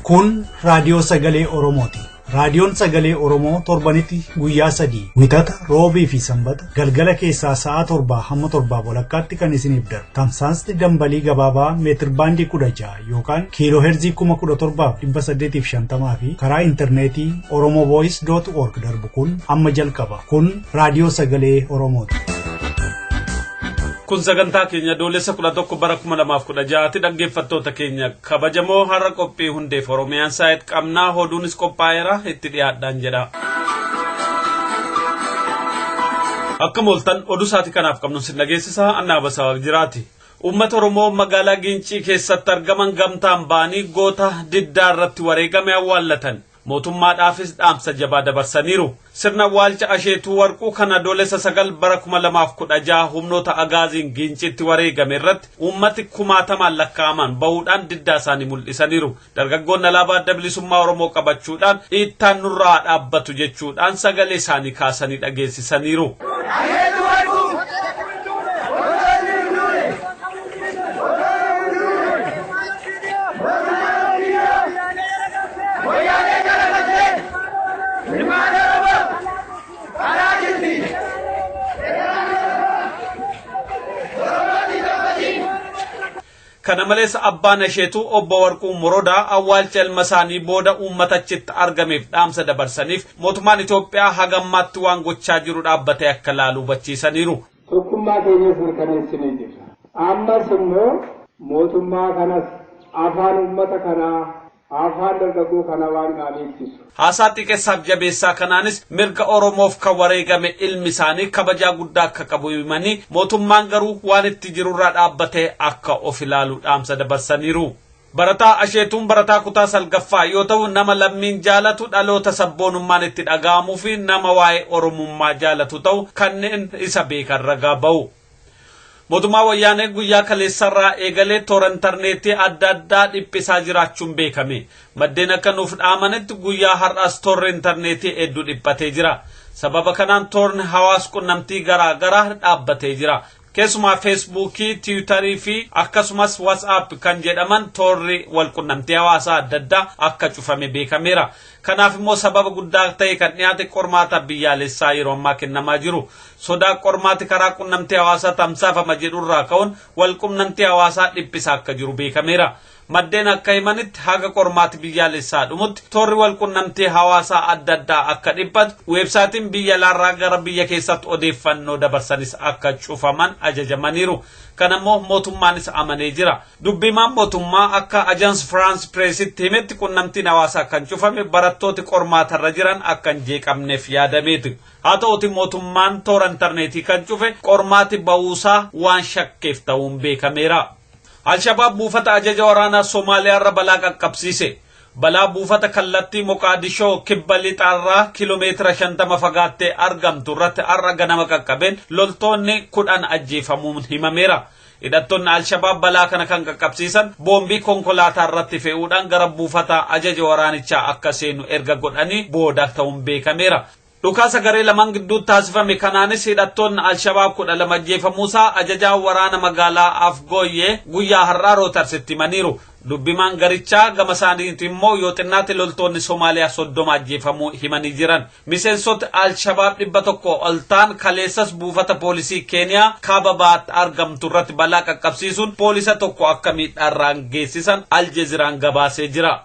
Kun Raadiyoo Sagalee Oromooti. Raadiyoon Sagalee Oromoo torbanitti guyyaa 3 wixata roobii fi sanbata galgala keessaa sa'a 7 hamma 7 walakkaatti kan isiniif darbu. Tamsaasni dambalii gabaabaa meetir baandii 16 yookaan kiiloo heerzii 17,850 fi karaa intarneetii oromovoice.org darbu kun amma jalqaba. Kun Raadiyoo Sagalee Oromooti. Kun sagantaa keenya doolessa 11 bara 2016 dhaggeeffattoota keenya kabajamoo har'a qophii hundeef Oromiyaan saayit qabnaa hoduunis qophaa'eera itti dhiyaadhaan jedha. Akka mooltan oduu saati kanaaf qabnu sin dhageessisaa Annaaba Sabab jiraati. Uummata Oromoo magaalaa Gincii keessatti argaman gamtaan ba'anii goota diddaa irratti wareegame awwaallatan. Mootummaadhaafis dhaamsa jabaa dabarsaniiru. Sirna awwaalcha Asheetuu Warquu kana doolessa 9 bara 2016 humnoota agaaziin Ginciitti wareegame irratti uummati 10,000 lakkaa'aman bahuudhaan diddaa isaanii mul'isaniiru. Dargaggoonni alaabaa adda bilisummaa Oromoo qabachuudhaan dhiittaan nurraa dhaabbatu jechuudhaan sagalee isaanii kaasanii dhageessisaniiru. Kana malees abbaan Asheetuu obbo Warquu Morodaa awwaalcha ilma isaanii booda uummatachitti argameef dhaamsa dabarsaniif mootummaan Itoophiyaa hagammaatti waan gochaa jiru dhaabbatee akka laalu hubachiisaniiru. Tokkummaa keenyas mirkaneessinee jirra. Ammas immoo mootummaa kanas afaan uummata kanaa afaan dargaggoo kana waan qaaliichisu. Haasaa xiqqeessaaf jabeessaa kanaanis mirga Oromoof kan wareegame ilmi isaanii kabajaa guddaa akka qabu himanii mootummaan garuu waan itti jirurraa dhaabbatee akka of ilaalu dhaamsa dabarsaniiru. Barataa Asheetuun barataa kutaa salgaffaa yoo ta'u nama lammiin jaalatu dhaloota sabboonummaan itti dhaga'amuu fi nama waa'ee Oromummaa jaalatu ta'u kanneen isa beekan ragaa ba'u. Mootummaa wayyaanee guyyaa kaleessarraa eegalee toora intarneetii adda addaa dhiphisaa jiraachuun beekame. Maddeen akka nuuf dhaamanitti guyyaa har'aas toorri intarneetii hedduu dhiphatee jira. Sababa kanaan toorni hawaas qunnamtii garaa garaa dhaabbatee jira. Keessumaa Feesbuukii, Tiwutarii fi akkasumas WhatsApp kan jedhaman toorri walqunnamtii hawaasaa adda addaa akka cufame beekameera. Kanaaf immoo sababa guddaa ta'e kan dhiyaate qormaata biyyaalessaa yeroo ammaa kennamaa jiru. Sodaa qormaati karaa qunnamtii hawaasaa tamsaafama jedhurraa ka'uun walqunnamtii hawaasaa dhiphisaa akka jiru beekameera. Maddeen akka himanitti haga qormaati biyyaalessaa dhumutti toorri walqunnamtii hawaasaa adda addaa akka dhiphatu weebsaatiin biyya alaarraa gara biyya keessatti odeeffannoo dabarsanis akka cufaman ajajamaniiru. Kanammoo mootummaanis amanee jira. Dubbimaan mootummaa akka Agence France Pressitti himetti qunnamtiin hawaasaa kan cufame barattooti qormaatarra jiran akka hin jeeqamneef yaadameeti. Haa ta'uti mootummaan toora intarneetii kan cufe qormaati ba'uusaa waan shakkeef ta'uun beekameera. Al-Shabaab buufata ajaja waraanaa Somaaliyaarra balaa qaqqabsiise. Balaa buufata kallattii Moqaadishoo kibba lixaarraa kiiloomeetira 50 fagaattee argamtu irratti har'a ganama qaqqabeen loltoonni 10 ajjeefamuun himameera. Hidhattoonni Al-Shabaab balaa kana kan qaqqabsiisan boombii konkolaataa irratti fe'uudhaan gara buufata ajaja waraanichaa akka seenu erga godhanii booda ta'uun beekameera. Dhukaasa garee lamaan gidduutti taasifame kanaanis hidhattoonni Al-Shabaab 12 ajjeefamuusaa ajajaa waraana magaalaa Afgooyyee guyyaa har'aa Rootarsitti himaniiru. Dubbimaan garichaa gama isaaniitti immoo yoo xinnaatti loltoonni Somaaliyaa 30 ajjeefamuu himanii jiran. Miseensota Al-Shabaab 100 ol ta'an kaleessas buufata poolisii Keeniyaa kaaba bahaatti argamtu irratti balaa qaqqabsiisuun poolisa tokko akka miidhaarraan geessisan Aljeeziraan gabaasee jira.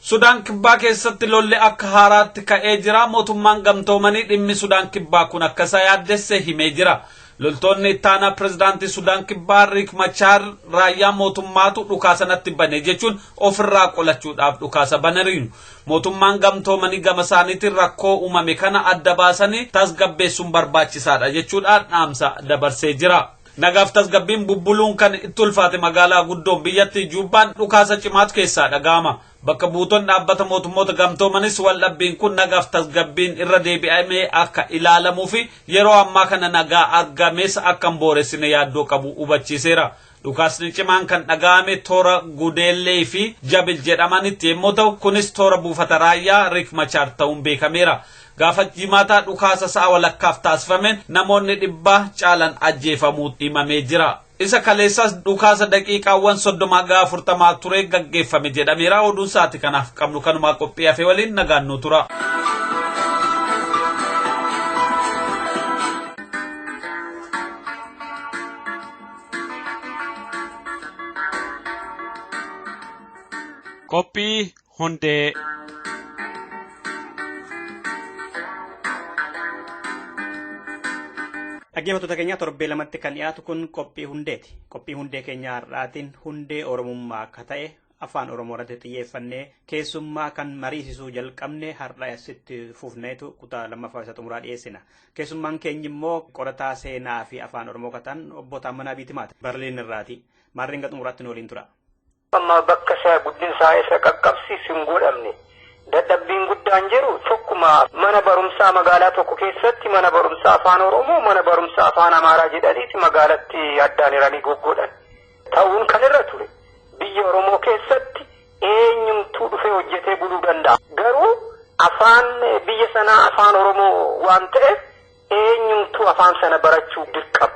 Sudaan kibbaa keessatti lolli akka haaraatti ka'ee jira. Mootummaan gamtoomanii dhimmi Sudaan kibbaa kun akka isa yaaddesse himee jira. Loltoonni ittaanaa pirezidaantii Sudaan kibbaa Riek Machaar raayyaa mootummaatu dhukaasanatti bane jechuun ofirraa qolachuudhaaf dhukaasa bananiiru. Mootummaan gamtoomanii gama isaaniitiin rakkoo uumame kana adda baasanii tasgabbeessuun barbaachisaadha jechuudhaan dhaamsa dabarsee jira. Nagaaf tasgabbiin bubbuluun kan itti ulfaate magaalaa guddoon biyyattii Juubbaan dhukaasa cimaatu keessaa dhaga'ama. Bakka buutonni dhaabbata mootummoota gamtoomanis waldhabbiin kun nagaaf tasgabbiin irra deebi'amee akka ilaalamuu fi yeroo ammaa kana nagaa argames akka hin booressine yaaddoo qabu hubachiiseera. Dhukaasni cimaan kan dhaga'ame toora Gudeellee fi Jabil jedhamanitti yommuu ta'u kunis toora buufata raayyaa Riek Machaar ta'uun beekameera. Gaafa jimaataa dhukaasa sa'a walakkaaf taasifameen namoonni 100 caalan ajjeefamuu himamee jira. isa kaleessas dhukaasa daqiiqaawwan 30 ture gaggeeffame jedhameera. Oduun sa'aatii kanaaf qabnu kanumaa qophii hafe waliin nagaannoo tura. Qophii hundee. Dhaggeeffattoota keenya torbee lamatti kan dhiyaatu kun qophii hundeeti. Qophii hundee keenya har'aatiin hundee Oromummaa akka ta'e afaan Oromoo irratti xiyyeeffannee keessummaa kan mariisisuu jalqabne har'a asitti fufneetu kutaa lammaffaa isa xumuraa dhiyeessina. Keessummaan keenya immoo qorataa seenaa fi afaan Oromoo kataan obbo Taammanaa Biitimaati. Barliin irraati. Maarreen xumuraatti nu waliin tura. Amma bakka isaa guddinsaa isa qaqqabsiisu hin godhamne. Dadhabbiin guddaan jiru tokkuma mana barumsaa magaalaa tokko keessatti mana barumsaa afaan Oromoo mana barumsaa afaan Amaaraa jedhaniiti magaalatti addaan hiranii goggodhan. Ta'uun kan irra ture biyya Oromoo keessatti eenyumtuu dhufee hojjetee buluu danda'a. Garuu afaan biyya sanaa afaan Oromoo waan ta'eef eenyumtuu afaan sana barachuu dirqama.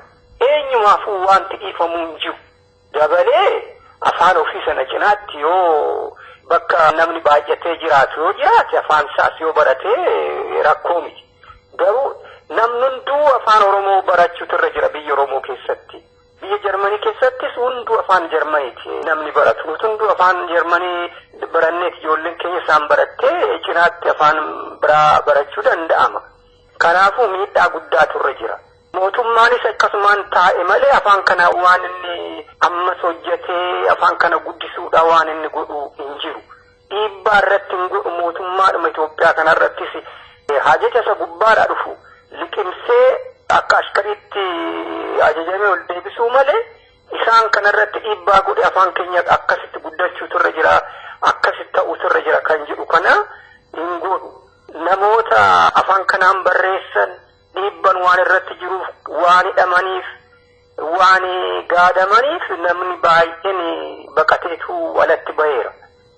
Eenyumaafuu wanti dhiifamuu hin jiru. Dabalee afaan ofii sana cinaatti yoo bakka namni baay'atee jiraatu yoo jiraate afaan isaas yoo baratee rakkoo miti. Garuu namni hunduu afaan Oromoo barachuutu irra jira biyya Oromoo keessatti. Biyya Jarmanii keessattis hunduu afaan Jarmaniiti namni baratu. Hunduu afaan Jarmanii baranneeti ijoolleen keenya isaan barattee cinaatti afaan biraa barachuu danda'ama. Kanaafuu miidhaa guddaatu irra jira. Mootummaanis akkasumaan taa'e malee afaan kana waan inni ammas hojjetee afaan kana guddisuudha waan inni godhu hin jiru. Dhiibbaa irratti hin godhu mootummaadhuma Itoophiyaa kanarrattis hajaja isa gubbaadhaa dhufu liqimsee akka ashkariitti ajajamee ol deebisuu malee isaan kanarratti dhiibbaa godhe afaan keenya akkasitti guddachuutu irra jira akkasitti ta'uutu irra jira kan jedhu kana hin godhu. Namoota afaan kanaan barreessan dhiibban waan irratti jiruuf waan hidhamaniif waan gaadamaniif namni baay'een baqateetu walatti baheera.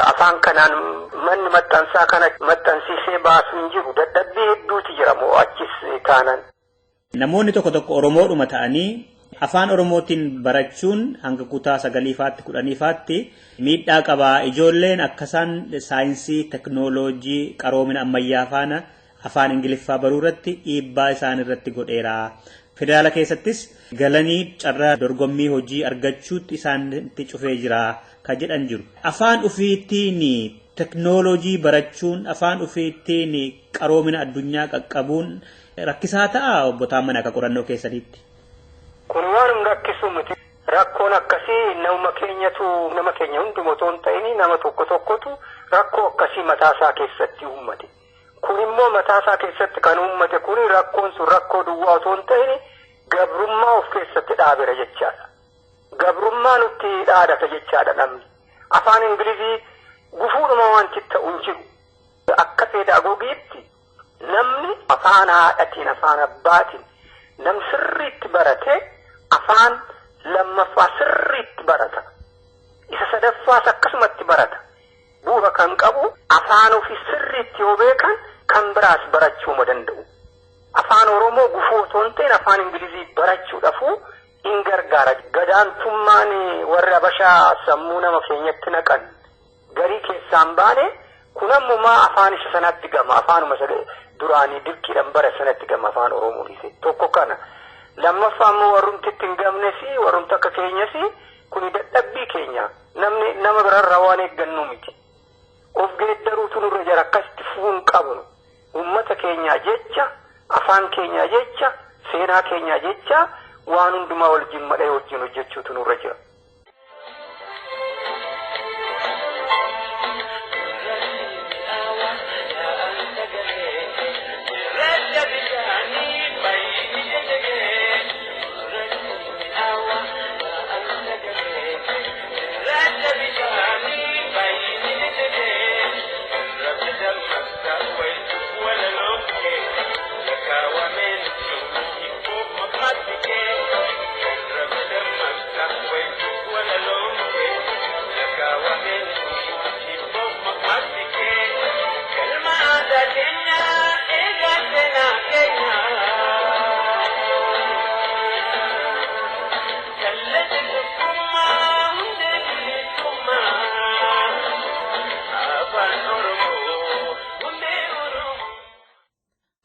Afaan kanaan manni maxxansaa kana maxxansiisee baasuu hin jiru. Dadhabbii hedduutu jira moo achis taanan. Namoonni tokko tokko Oromoodhuma ta'anii afaan Oromootiin barachuun hanga kutaa 9ffaatti 10ffaatti miidhaa qabaa. Ijoolleen akkasaan saayinsii, teknooloojii, qaroomina ammayyaa faana afaan Ingiliffaa baruu irratti dhiibbaa isaan irratti godheera. Federaala keessattis galanii carraa dorgommii hojii argachuutti isaanitti cufee jira kan jedhan jiru. Afaan ofiitiin teknooloojii barachuun afaan ofiitiin qaroomina addunyaa qaqqabuun rakkisaa ta'a obbo Taammanaa akka qorannoo keessanitti. Kun waan rakkisu miti. Rakkoon akkasii nama keenya hundumatoo hin ta'in nama tokkotu rakkoo akkasii mataasaa keessatti uummate. Kun immoo mataasaa keessatti kan uummate kun rakkoon sun rakkoo duwwaa otoo hin ta'in gabrummaa of keessatti dhaabera jechaadha. Gabrummaa nutti dhaadata jechaadha namni. Afaan Ingilizii gufuudhuma wanti ta'u hin jiru. Akka peedaagogiitti namni afaan haadhatiin afaan abbaatiin namni sirriitti barate afaan lammaffaa sirriitti barata. Isa sadaffaas akkasumatti barata. Bu'uura kan qabu afaan ofii sirriitti yoo beekan kan biraas barachuu ma danda'u. Afaan Oromoo gufuu otoo hin ta'in afaan Ingilizii barachuudhaafuu in gargaara. Gadaantummaan warra Habashaa sammuu nama keenyatti naqan garii keessaan baane kun ammumaa afaan isa sanatti gama afaanuma duraanii dirqiidhaan bara sanatti gama afaan Oromoo dhiise. Tokko kana. Lammaffaa immoo warrumti itti hin gamnes warrumti akka keenyas kun dadhabbii keenya nama birarraa waan eeggannu miti. Of geeddaruutu nurra jira akkasitti fuun qabnu. Uummata keenyaa jecha, afaan keenyaa jecha, seenaa keenyaa jecha waan hundumaa wajjin madhee wajjin hojjechuutu nurra jira. Wait.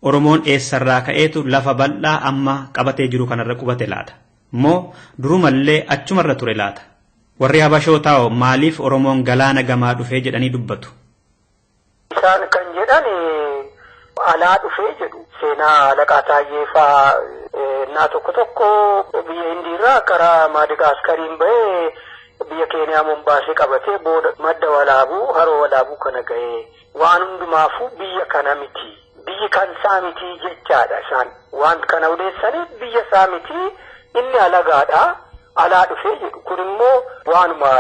Oromoon eessarraa ka'eetu lafa bal'aa amma qabatee jiru kanarra qubate laata? Moo durumallee achumarra ture laata? Warri Habashootaa maaliif Oromoon galaana gamaa dhufee jedhanii dubbatu? Isaan kan jedhan alaa dhufee jedhu seenaa Alaqaa Taayyee faa naa tokko biyya Hindiirraa karaa Maadagaskariin bahee biyya Keeniyaa Mombaasee qabatee booda madda walaabuu haroo walaabuu kana ga'ee waan hundumaafuu biyya kana miti. Biyyi kan isaa miti jechaadha isaan waan kana odeessaniif biyya isaa miti inni alagaadha alaa dhufee jedhu kun immoo waanuma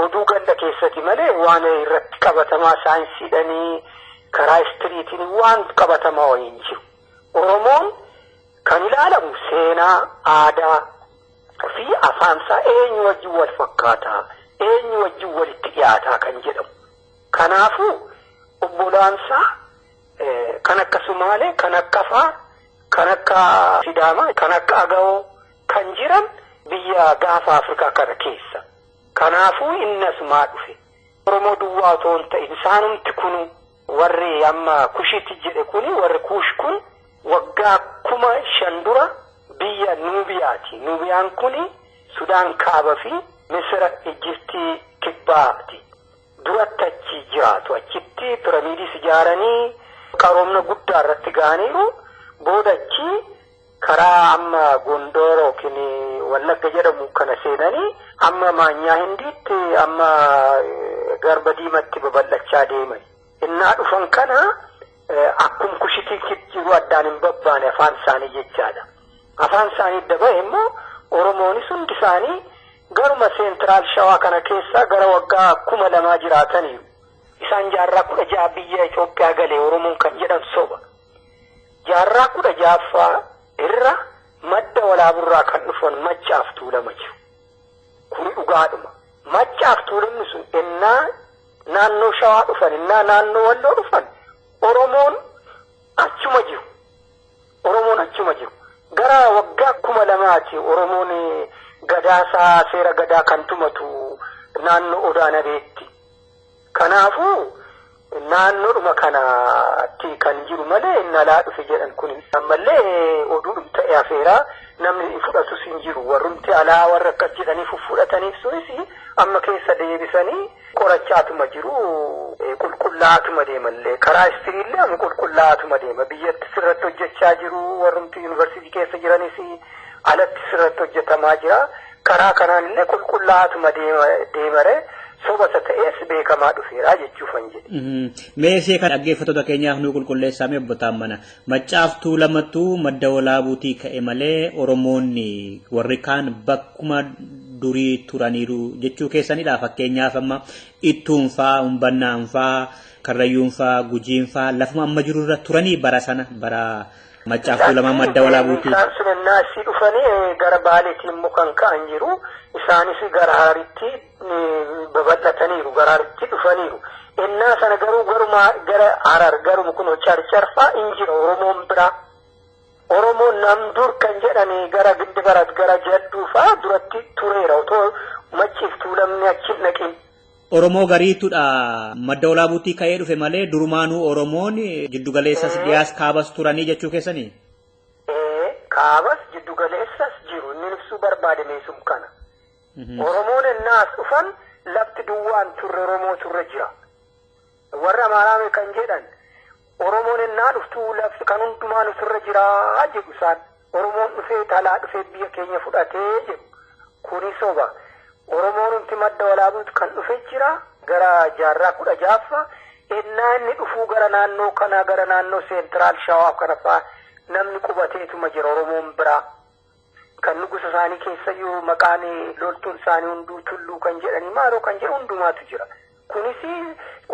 oduu ganda keessatti malee waan irratti qabatamaa saayinsiidhanii karaa istiriitiin waan qabatamaa wayiin jiru. Oromoon kan ilaalamu seenaa aadaa fi afaansaa eenyu wajjin wal fakkaataa eenyu wajjin walitti dhiyaataa kan jedhamu. Kanaafuu obbolaansaa kan akka Sumaalee, kan akka Afaa, kan akka Sidaamaa, kan akka Agawoo kan jiran biyya gaafa Afrikaa kana keessa. Kanaafuu inni asumaa dhufe. Oromoo duwwaa otoo hin ta'in isaanumti kun warri amma Kushitti jedhe kuni warri Kuush kun waggaa 5,000 dura biyya Nuubiyaati. Nuubiyaan kuni Sudaan kaaba fi Misira Ijiptii kibbaati. Duratti achi jiraatu. Achitti piramiidis ijaaranii qaroomna guddaa irratti ga'aniiru. Booda achi karaa amma Gondoor yookiin Wallagga jedhamu kana seenanii amma Maanyaa Hindiitti amma Garba Diimatti babal'achaa deeman. Innaa dhufan kana akkuma Kushitii jiru addaan hin babbaane afaan isaanii jechaadha. Afaan isaanii dabalee immoo Oromoonis hundi isaanii garuma seentiraal shawaa kana keessa gara waggaa 2,000 jiraataniiru. Isaan jaarraa 16 biyya Itoophiyaa galee Oromoon kan jedhan soba. Jaarraa 16ffaa irra madda walaaburraa kan dhufan Maccaaf Tuulamaa jiru. Kuni dhugaadhuma. Maccaaf Tuulamni sun innaa naannoo shawaa dhufan innaa naannoo walloo dhufan Oromoon achuma jiru. Oromoon achuma jiru. Gara waggaa 2,000ti Oromoon gadaasaa seera gadaa kan tumatu naannoo Odaanabeetti. Kanaafuu naannoodhuma kanatti kan jiru malee inni alaa dhufe jedhan kun ammallee oduu ta'e afeeraa namni fudhatus hin jiru. Warrumti alaa warra akkas jedhaniif fudhataniif sunis amma keessa deebisanii qorachaatuma jiru. Qulqullaatuma deemallee karaa istiriillee amma qulqullaatuma deema. Biyyatti sirratti hojjechaa jiru. Warrumti yuunivarsiitii keessa jiranis alatti sirratti hojjetamaa jira. Karaa kanaan illee qulqullaatuma deemare sobata ta'es beekamaa dhufeera jechuufan jedhe. Mee ishee kan dhaggeeffattoota keenyaaf nu qulqulleessaame obbotaan mana Maccaaf Tuulamattuu madda walaabuutii ka'e malee Oromoonni warri kaan bakkuma durii turaniiru jechuu keessanidha. Fakkeenyaaf amma Ittuunfaa, Humbannaanfaa, Karrayyuunfaa, Gujiinfaa lafuma amma jirurra turanii bara sana bara Maccaaf Tuulamaa madda walaabuutii. Isaan sun innaa isii dhufanii gara Baaleetiin immoo kan ka'an jiru. Isaanis gara Hararitti babal'ataniiru. Gara Hararitti dhufaniiru. Innaa sana garuu gara Harar garuu kun Carcarfaa hin jira Oromoon biraa. Oromoon namdur kan jedhani gara Giddibarat gara Jadduufaa duratti tureera otoo Maccaaf Tuulamni achi naqin. Oromoo gariitudha madda walaabuutii ka'ee dhufe malee durumaanuu Oromoon jiddugaleessas dhiyaas kaabas turanii jechuu keessanii? Kaabas jiddugaleessas jiru inni ibsuu barbaade meesum kana. Oromoon innaas dhufan lafti duwwaan turre Oromoo turre jira. Warra Amaaraame kan jedhan Oromoon innaa dhuftuu lafti kan hundumaan turre jira jedhu isaan. Oromoon dhufee talaa dhufee biyya keenya fudhatee jedhu. Kuni soba. Oromoon humti madda walaabuutti kan dhufe jira gara jaarraa 16ffaa innaa inni dhufuu gara naannoo kanaa gara naannoo seentiraal shawaaf kana fa'aa namni qubateetuma jira Oromoon biraa. Kan nugusa isaanii keessayyuu maqaan loltuun isaanii hunduu tulluu kan jedhanii maaloo kan jedhu hundumaatu jira. Kunis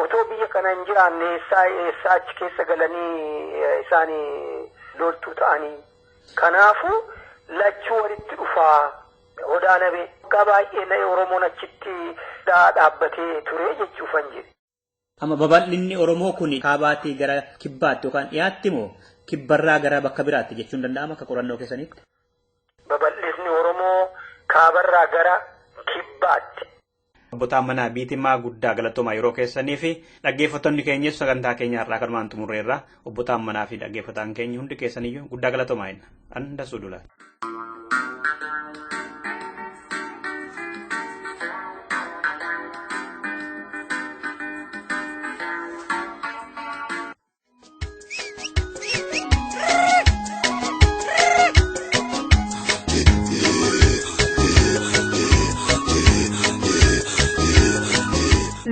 otoo biyya kana hin jiraanne eessaa achi keessa galanii isaanii loltuu ta'anii. Kanaafuu lachuu walitti dhufaa Odaanabee waggaa baay'ee na'e Oromoon achitti dhaabbatee ture jechuufan jedhe. Amma babal'inni Oromoo kun kaabaatii gara kibbaatti yookaan dhiyaatti moo kibbarraa gara bakka biraatti jechuun danda'ama akka qorannoo keessanitti? Babal'inni Oromoo kaabarraa gara kibbaatti. Obbo Taammanaa Biitimaa guddaa galatoomaa yeroo keessanii fi dhaggeeffattoonni keenyas sagantaa keenya har'aa kanumaan xumurreerra. Obbo Taammanaa fi dhaggeeffattoonni keenya hundi keessaniyyuu guddaa galatoomaa jenna. Anda Sudula.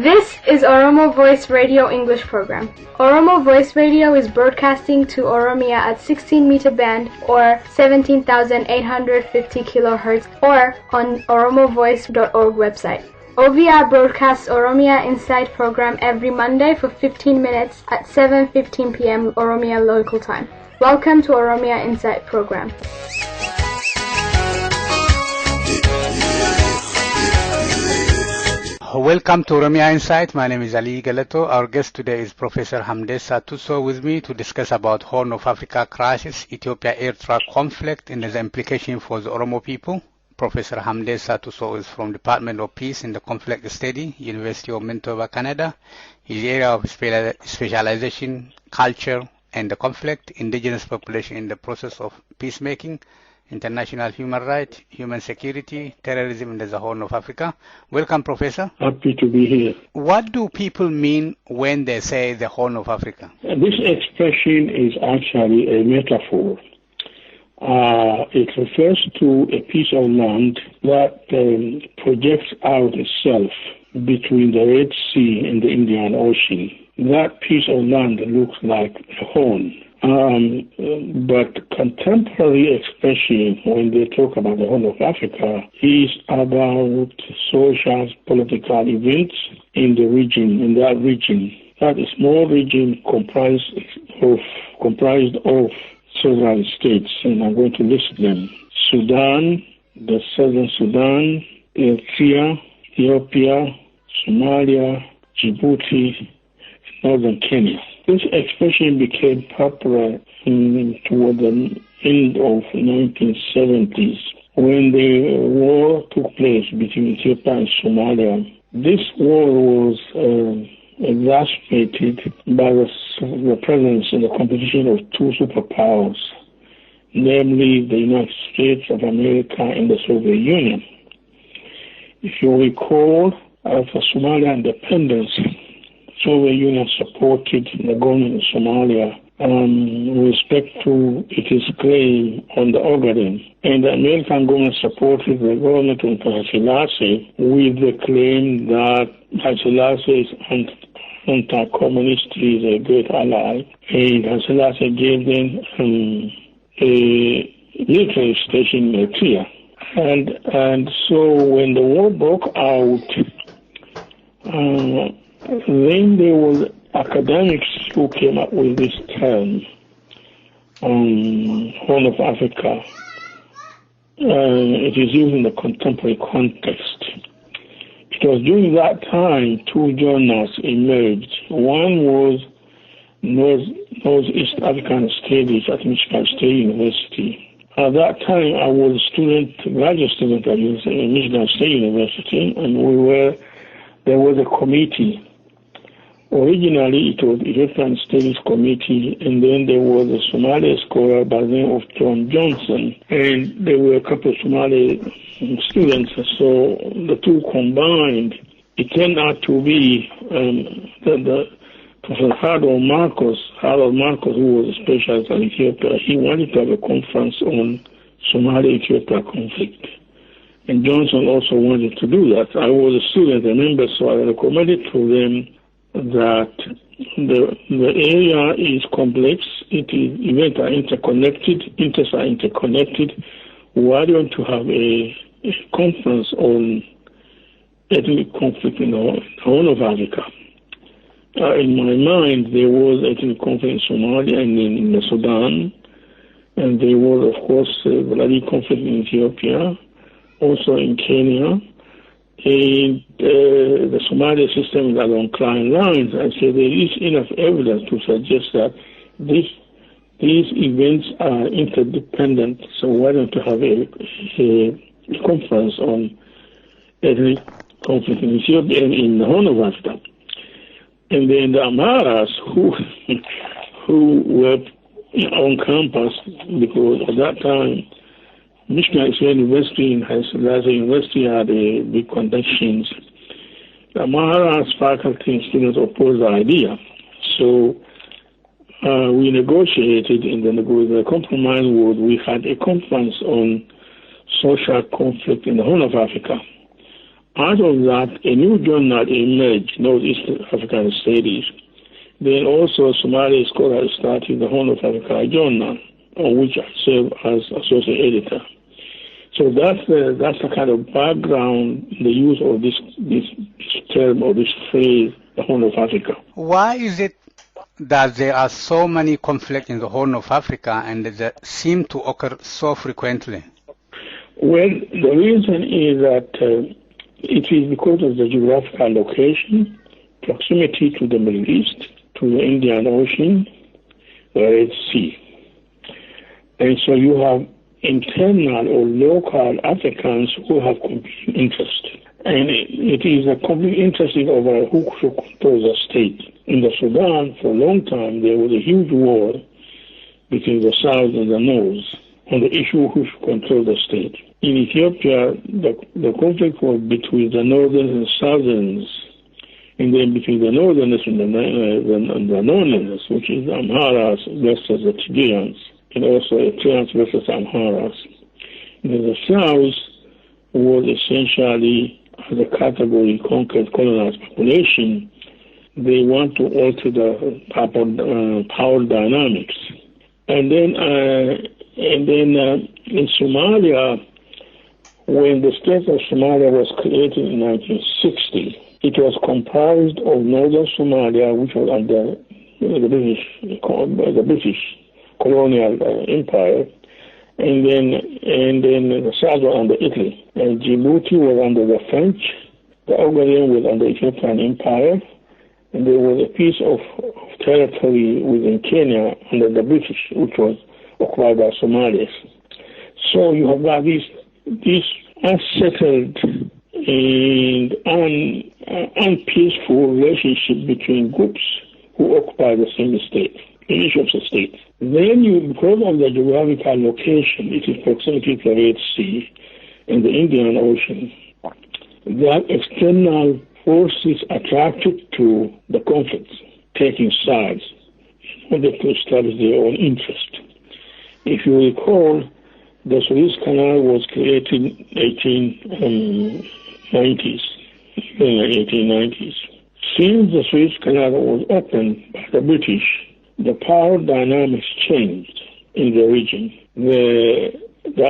This is Oromo Voice Radio English program. Oromo Voice Radio is broadcasting to Oromia at 16-meter band or 17,850 kilohertz or on oromovoice.org website. OVR broadcasts Oromia Insight program every Monday for 15 minutes at 7:15 p.m. Oromia local time. Welcome to Oromia Insight program. Welcome to Oromia Insight. My name is Ali Galato. Our guest today is Professor Hamdesa Tuso with me to discuss about Horn of Africa crisis, Ethiopia-Eritrea conflict and its implication for the Oromo people. Professor Hamdesa Tuso is from Department of Peace and the Conflict Study, University of Manitoba, Canada. His area of specialization, culture and the conflict, indigenous population in the process of peacemaking, international human rights, human security, terrorism in the Horn of Africa. Welcome, Professor. Happy to be here. What do people mean when they say the Horn of Africa? This expression is actually a metaphor. It refers to a piece of land that projects out itself between the Red Sea and the Indian Ocean. That piece of land looks like a horn. But contemporary expression, when they talk about the Horn of Africa, is about social, political events in the region, in that region. That is small region comprised of several states, and I'm going to list them. Sudan, the Southern Sudan, Eritrea, Ethiopia, Somalia, Djibouti, Northern Kenya. This expression became popular toward the end of the 1970s when the war took place between Ethiopia and Somalia. This war was exacerbated by the presence and the competition of two superpowers, namely the United States of America and the Soviet Union. If you recall, after Somalia independence, Soviet Union supported the government of Somalia with respect to its claim on the Ogaden. And the American government supported the government of Haile Selassie with the claim that Haile Selassie is anti-communist, he is a great ally. And Haile Selassie gave them a military station in Eritrea. And so when the war broke out, then there were academics who came up with this term, Horn of Africa. It is used in the contemporary context. It was during that time two journals emerged. One was Northeast African Studies at Michigan State University. At that time, I was a graduate student at Michigan State University, and there was a committee. Originally, it was the Ethiopian Studies Committee, and then there was a Somali scholar by the name of John Johnson, and there were a couple of Somali students, so the two combined. It turned out to be Professor Harold Marcos, who was a specialist in Ethiopia. He wanted to have a conference on Somali-Ethiopia conflict. And Johnson also wanted to do that. I was a student, a member, so I recommended to them that the area is complex, events are interconnected, interests are interconnected. Why don't you have a conference on ethnic conflict in the Horn of Africa? In my mind, there was ethnic conflict in Somalia and in Sudan, and there was, of course, bloody conflict in Ethiopia, also in Kenya. And the Somali system is along client lines, and so there is enough evidence to suggest that these events are interdependent. So why don't you have a conference on ethnic conflict in Ethiopia and in the Horn of Africa. And then the Amharas who were on campus, because at that time, Michigan University and Haile University had big connections. The Amharas faculty and students opposed the idea. So we negotiated, and the compromise was we had a conference on social conflict in the Horn of Africa. Out of that, a new journal emerged, Northeast African Studies. Then also Somali scholars started the Horn of Africa journal, on which I serve as associate editor. So that's the kind of background, the use of this term or this phrase, the Horn of Africa. Why is it that there are so many conflicts in the Horn of Africa and they seem to occur so frequently? Well, the reason is that it is because of the geographical location, proximity to the Middle East, to the Indian Ocean, the Red Sea. And so you have internal or local Africans who have complete interest. And it is a complete interest over who should control the state. In the Sudan, for a long time, there was a huge war between the South and the North on the issue who should control the state. In Ethiopia, the conflict was between the Northerners and Southerns, and then between the Northerners and the Northerners, which is the Amharas versus the Tigrayans, and also Eritreans versus Amharas. And the South was essentially, as a category, conquered, colonized population. They want to alter the power dynamics. And then in Somalia, when the state of Somalia was created in 1960, it was comprised of northern Somalia, which was under the British colonial empire, and then the south was under Italy, and Djibouti was under the French, the Ogaden was under Ethiopian empire, and there was a piece of territory within Kenya under the British, which was occupied by Somalis. So you have got this unsettled and unpeaceful relationship between groups who occupy the same state, in each of the states. Then because of the geographical location, it is proximity to the Red Sea and the Indian Ocean, that external forces attracted to the conflict, taking sides in order to establish their own interest. If you recall, the Suez Canal was created in the 1890s. Since the Suez Canal was opened by the British, the power dynamics changed in the region. The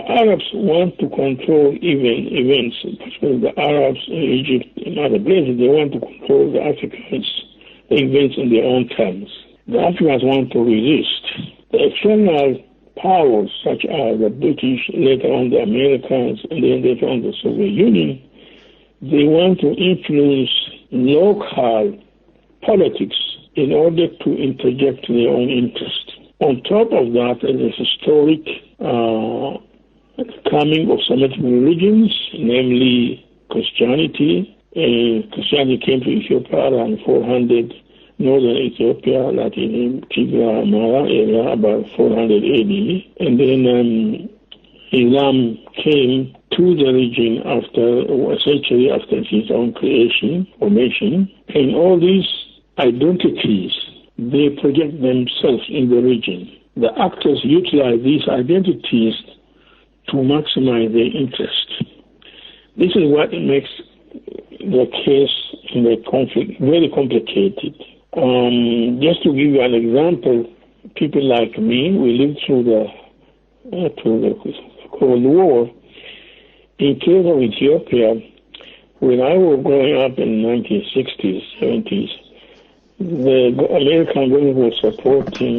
Arabs want to control events, especially the Arabs in Egypt and other places. They want to control the Africans' events in their own terms. The Africans want to resist. The external powers, such as the British, later on the Americans, and then later on the Soviet Union, they want to influence local politics in order to interject their own interest. On top of that, there is historic coming of Semitic religions, namely Christianity. Christianity came to Ethiopia around 400, northern Ethiopia, that is in Tigray, Amhara area, about 400 AD. And then Islam came to the region a century after its own creation, formation. And all these identities, they project themselves in the region. The actors utilize these identities to maximize their interest. This is what makes the case in the conflict very complicated. Just to give you an example, people like me, we lived through the Cold War. In case of Ethiopia, when I was growing up in the 1960s, 70s, the American government was supporting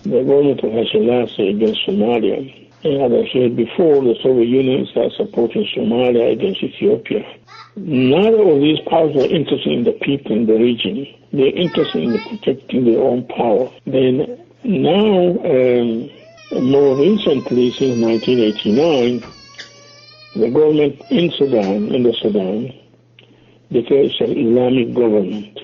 the government of Haile Selassie against Somalia. And as I said before, the Soviet Union started supporting Somalia against Ethiopia. Neither of these powers were interested in the people in the region. They're interested in protecting their own power. Then now, more recently, since 1989, the government in the Sudan, because it's an Islamic government.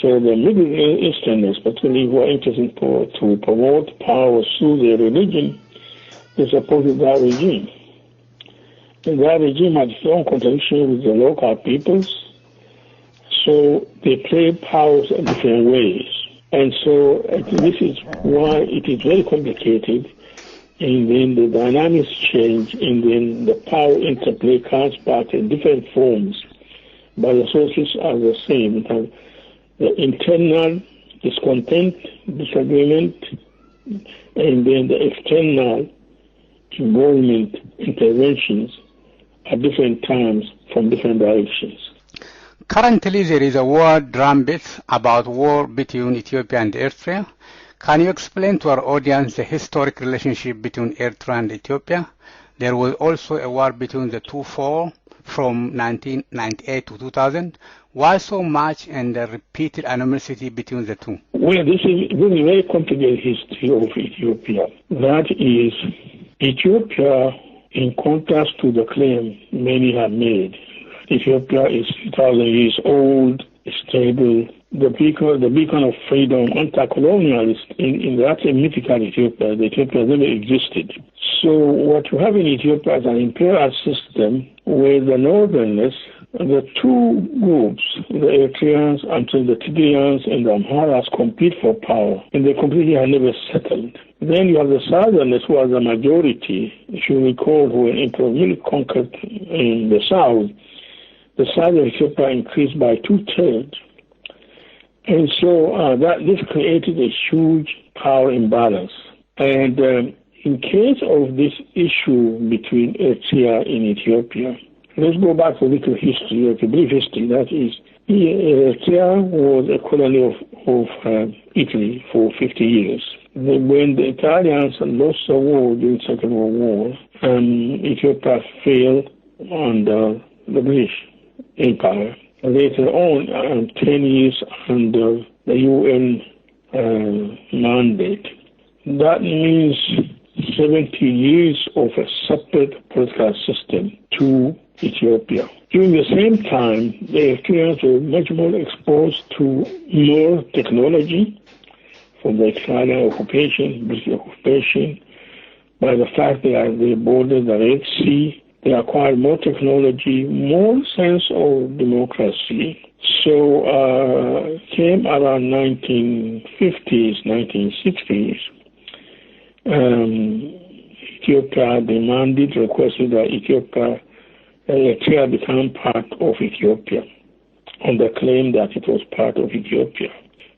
So the Middle Easterners, particularly who are interested to promote power through their religion, they supported that regime. And that regime had its own contradiction with the local peoples, so they play powers in different ways. And so this is why it is very complicated, and then the dynamics change, and then the power interplay comes back in different forms, but the sources are the same. The internal discontent, disagreement, and then the external involvement, interventions at different times from different directions. Currently, there is a war drumbeat about war between Ethiopia and Eritrea. Can you explain to our audience the historic relationship between Eritrea and Ethiopia? There was also a war between the two from 1998 to 2000. Why so much and the repeated animosity between the two? Well, this is a very complicated history of Ethiopia. That is, Ethiopia, in contrast to the claim many have made, Ethiopia is 2,000 years old, stable, the beacon of freedom, anti-colonialist, in that mythical Ethiopia. The Ethiopia never existed. So what you have in Ethiopia is an imperial system where the northerners, the two groups, the Eritreans until the Tigrayans and the Amharas, compete for power, and they completely have never settled. Then you have the southerners who are the majority. If you recall, when Emperor Milik conquered in the south, the southern Ethiopia increased by 2/3. And so this created a huge power imbalance. And in case of this issue between Eritrea and Ethiopia, let's go back to a little history, a brief history. That is, Eritrea was a colony of Italy for 50 years. When the Italians lost the war during the Second World War, Ethiopia fell under the British Empire. Later on, 10 years under the UN mandate. That means 70 years of a separate political system to Ethiopia. During the same time, the Eritreans were much more exposed to more technology from the Italian occupation, British occupation, by the fact that they bordered the Red Sea. They acquired more technology, more sense of democracy. So came around 1950s, 1960s, Ethiopia requested that Eritrea become part of Ethiopia on the claim that it was part of Ethiopia.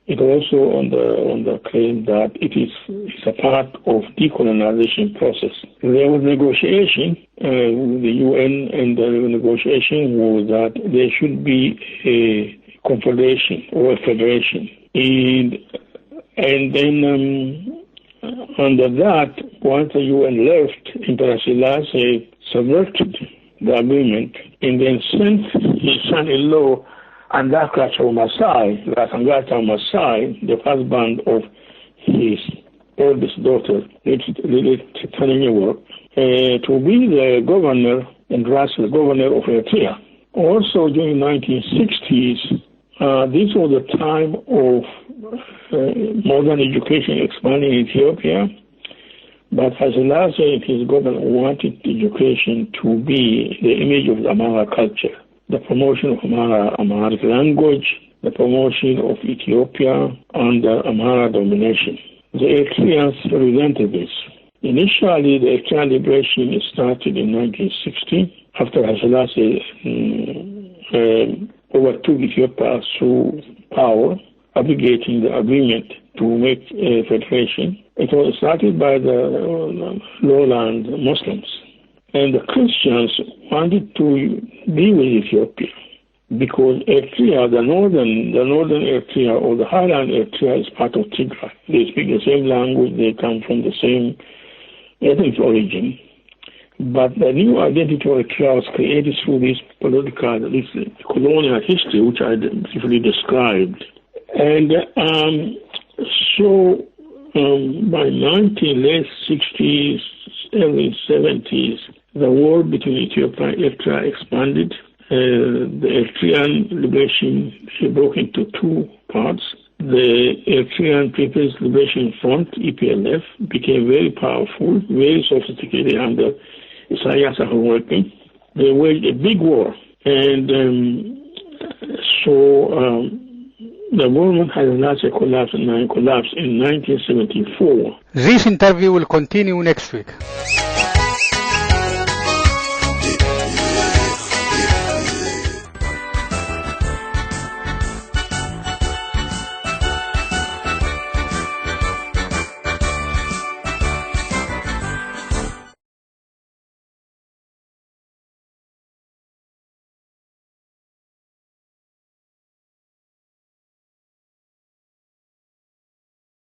It also on the claim that it's a part of decolonization process. There was negotiation with the UN, and the negotiation was that there should be a confederation or a federation. And then under that, once the UN left, Emperor Selassie subverted the agreement and then sent his son-in-law, Angata Masai, the husband of his oldest daughter, to be the governor and the governor of Eritrea. Also during the 1960s, this was the time of modern education expanding in Ethiopia, but Haselassie and his government wanted education to be the image of the Amhara culture, the promotion of Amharic language, the promotion of Ethiopia under Amhara domination. The Eritreans resented this. Initially, the Eritrean liberation started in 1960 after Haselassie overtook Ethiopia through power, abrogating the agreement to make a federation. It was started by the lowland Muslims. And the Christians wanted to be with Ethiopia because Eritrea, the northern Eritrea or the highland Eritrea is part of Tigray. They speak the same language, they come from the same ethnic origin. But the new identity of Eritrea was created through this colonial history, which I briefly described. And so by late 60s, early 70s, the war between Ethiopia and Eritrea expanded, the Eritrean liberation broke into two parts. The Eritrean People's Liberation Front, EPLF, became very powerful, very sophisticated under Isaias Afwerki. They waged a big war, and the government has largely collapsed in 1974. This interview will continue next week.